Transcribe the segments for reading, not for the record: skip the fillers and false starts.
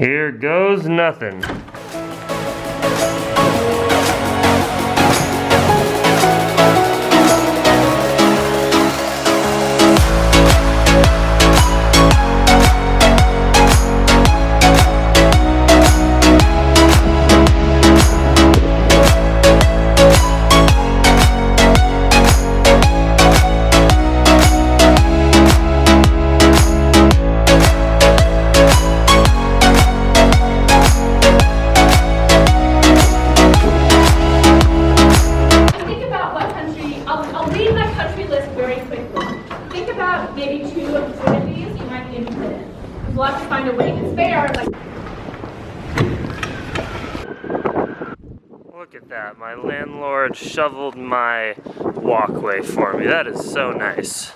Here goes nothing. Look at that, my landlord shoveled my walkway for me. That is so nice.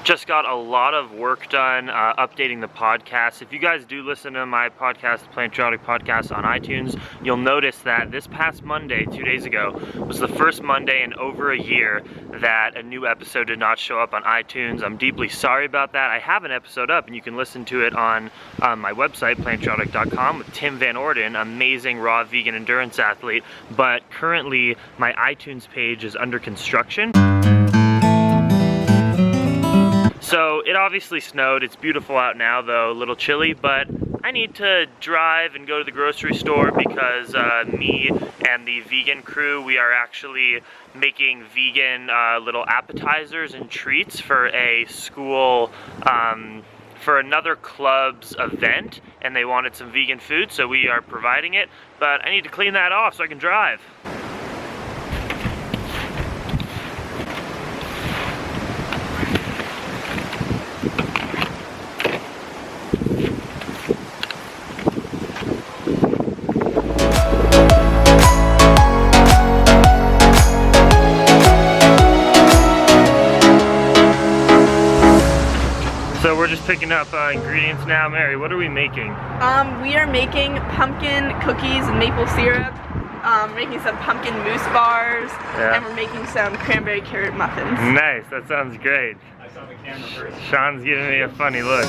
Just got a lot of work done updating the podcast. If you guys do listen to my podcast, Plantriotic Podcast on iTunes, you'll notice that this past Monday, 2 days ago, was the first Monday in over a year that a new episode did not show up on iTunes. I'm deeply sorry about that. I have an episode up and you can listen to it on my website, Plantriotic.com, with Tim Van Orden, amazing raw vegan endurance athlete, but currently my iTunes page is under construction. So it obviously snowed. It's beautiful out now though, a little chilly, but I need to drive and go to the grocery store because me and the vegan crew, we are actually making vegan little appetizers and treats for a school, for another club's event, and they wanted some vegan food, so we are providing it, but I need to clean that off so I can drive. So we're just picking up ingredients now. Mary, what are we making? We are making pumpkin cookies and maple syrup. Making some pumpkin mousse bars, and we're making some cranberry carrot muffins. Nice, that sounds great. I saw the camera first. Sean's giving me a funny look.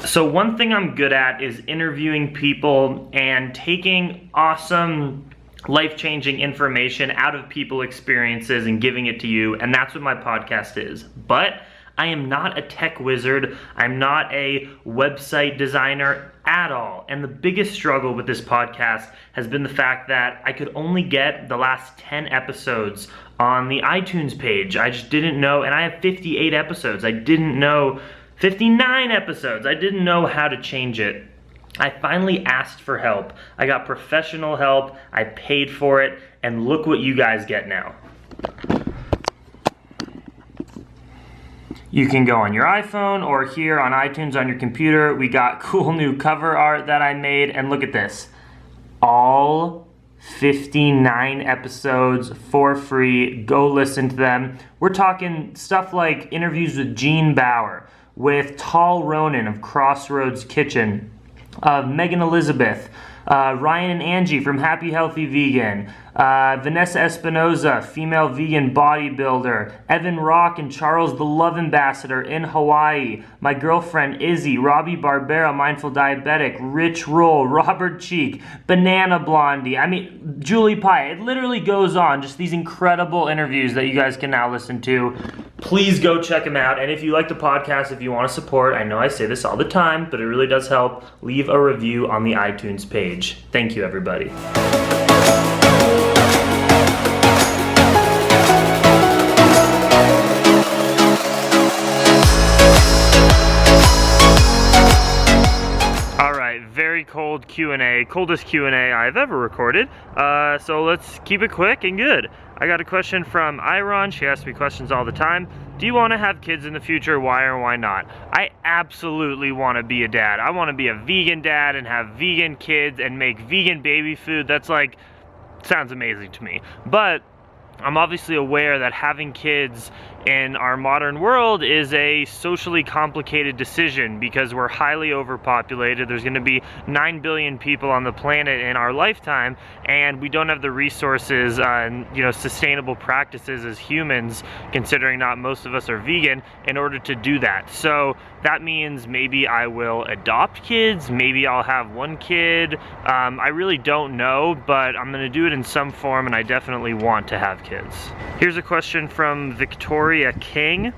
So one thing I'm good at is interviewing people and taking awesome, life-changing information out of people's experiences and giving it to you, and that's what my podcast is. But I am not a tech wizard. I'm not a website designer at all. And the biggest struggle with this podcast has been the fact that I could only get the last 10 episodes on the iTunes page. I just didn't know, and I have 58 episodes. I didn't know 59 episodes. I didn't know how to change it. I finally asked for help. I got professional help. I paid for it, and look what you guys get now. You can go on your iPhone or here on iTunes on your computer. We got cool new cover art that I made, and look at this. All 59 episodes for free. Go listen to them. We're talking stuff like interviews with Gene Bauer, with Tal Ronan of Crossroads Kitchen, Megan Elizabeth, Ryan and Angie from Happy Healthy Vegan, Vanessa Espinoza, female vegan bodybuilder, Evan Rock and Charles the Love Ambassador in Hawaii, my girlfriend Izzy, Robbie Barbera, Mindful Diabetic, Rich Roll, Robert Cheek, Banana Blondie, I mean, Julie Pye. It literally goes on, just these incredible interviews that you guys can now listen to. Please go check them out, and if you like the podcast, if you want to support, I know I say this all the time, but it really does help, leave a review on the iTunes page. Thank you, everybody. Very cold Q&A, coldest Q&A I've ever recorded, so let's keep it quick and good. I got a question from Iron. She asks me questions all the time. Do you want to have kids in the future? Why or why not? I absolutely want to be a dad. I want to be a vegan dad and have vegan kids and make vegan baby food. That's like, sounds amazing to me. But I'm obviously aware that having kids in our modern world is a socially complicated decision because we're highly overpopulated. There's going to be 9 billion people on the planet in our lifetime, and we don't have the resources and sustainable practices as humans, considering not most of us are vegan, in order to do that. So that means maybe I will adopt kids, maybe I'll have one kid. I really don't know, but I'm going to do it in some form, and I definitely want to have kids. Here's a question from Victoria King.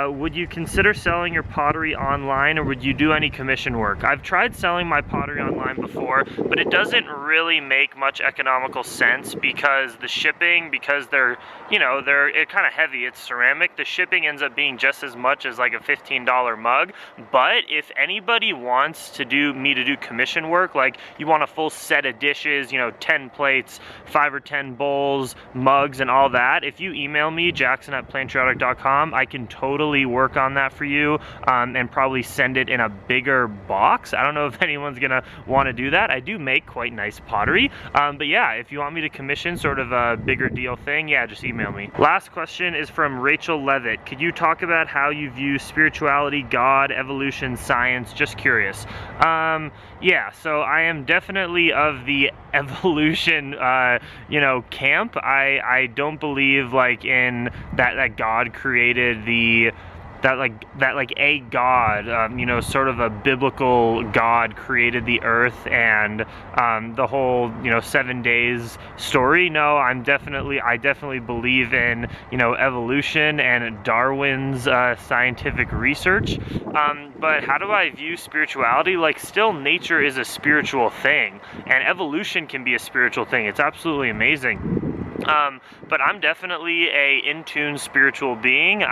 Would you consider selling your pottery online, or would you do any commission work? I've tried selling my pottery online before, but it doesn't really make much economical sense because the shipping, because they're kind of heavy, it's ceramic, the shipping ends up being just as much as like a $15 mug. But if anybody wants to do commission work, like you want a full set of dishes, 10 plates, 5 or 10 bowls, mugs, and all that, if you email me, jackson@plantriotic.com, I can totally work on that for you, and probably send it in a bigger box. I don't know if anyone's gonna want to do that. I do make quite nice pottery, but yeah, if you want me to commission sort of a bigger deal thing, yeah, just email me. Last question is from Rachel Levitt. Could you talk about how you view spirituality, God, evolution, science? Just curious. Yeah, so I am definitely of the evolution camp. I don't believe like in that God created a God, sort of a biblical God created the earth and the whole 7 days story. No, I definitely believe in evolution and Darwin's scientific research. But how do I view spirituality? Like, still, nature is a spiritual thing, and evolution can be a spiritual thing. It's absolutely amazing. But I'm definitely a in-tune spiritual being.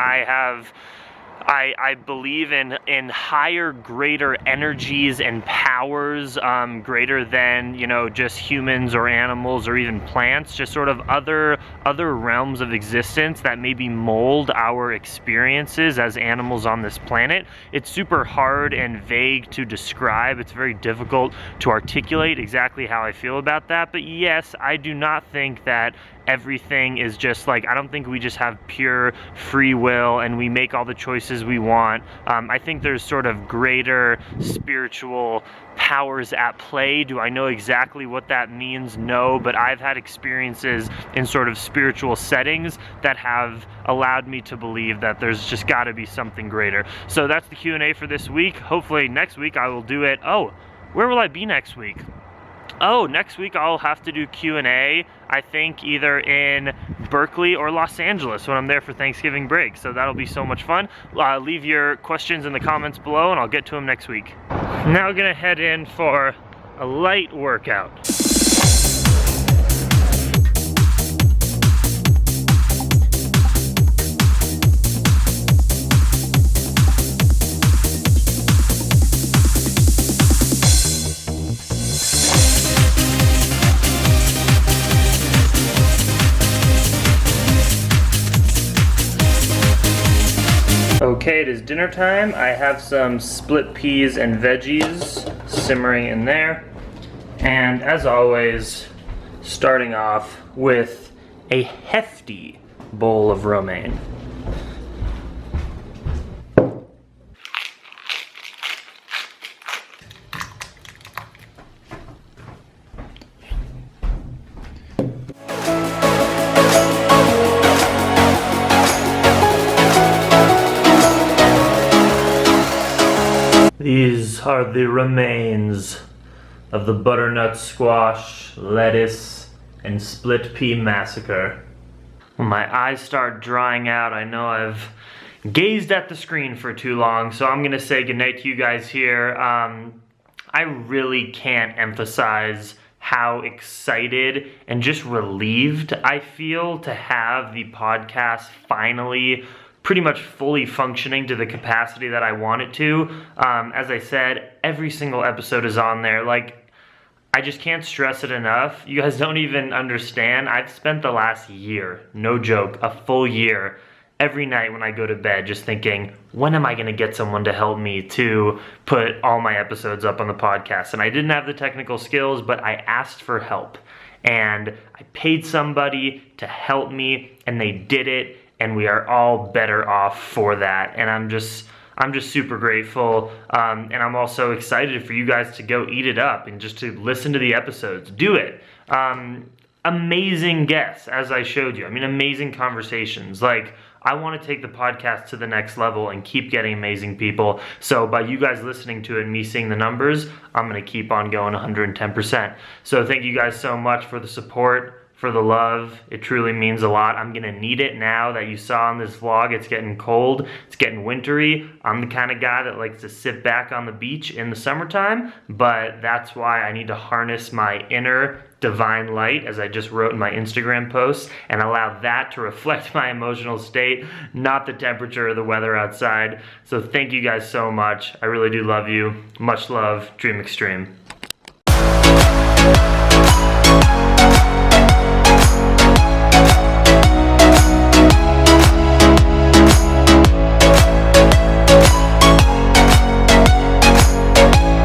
I believe in higher, greater energies and powers, greater than, just humans or animals or even plants, just sort of other realms of existence that maybe mold our experiences as animals on this planet. It's super hard and vague to describe. It's very difficult to articulate exactly how I feel about that. But yes, I do not think that everything is just like, I don't think we just have pure free will and we make all the choices we want. I think there's sort of greater spiritual powers at play. Do I know exactly what that means? No, but I've had experiences in sort of spiritual settings that have allowed me to believe that there's just got to be something greater. So that's the Q&A for this week. Hopefully next week I will do it. Oh, where will I be next week? Oh, next week I'll have to do Q&A, I think either in Berkeley or Los Angeles when I'm there for Thanksgiving break. So that'll be so much fun. Leave your questions in the comments below and I'll get to them next week. Now I'm gonna head in for a light workout. Okay, it is dinner time. I have some split peas and veggies simmering in there. And as always, starting off with a hefty bowl of romaine. These are the remains of the butternut squash, lettuce, and split pea massacre. When my eyes start drying out, I know I've gazed at the screen for too long, so I'm gonna say goodnight to you guys here. I really can't emphasize how excited and just relieved I feel to have the podcast finally pretty much fully functioning to the capacity that I want it to. As I said, every single episode is on there. Like, I just can't stress it enough. You guys don't even understand. I've spent the last year, no joke, a full year, every night when I go to bed just thinking, when am I gonna get someone to help me to put all my episodes up on the podcast? And I didn't have the technical skills, but I asked for help. and I paid somebody to help me, and they did it, and we are all better off for that. And I'm just super grateful, and I'm also excited for you guys to go eat it up and just to listen to the episodes. Do it. Amazing guests, as I showed you. I mean, amazing conversations. Like, I want to take the podcast to the next level and keep getting amazing people. So by you guys listening to it and me seeing the numbers, I'm going to keep on going 110%. So thank you guys so much for the support, for the love. It truly means a lot. I'm gonna need it now that you saw in this vlog. It's getting cold, it's getting wintry. I'm the kind of guy that likes to sit back on the beach in the summertime, but that's why I need to harness my inner divine light, as I just wrote in my Instagram post, and allow that to reflect my emotional state, not the temperature or the weather outside. So thank you guys so much. I really do love you. Much love, Dream Extreme.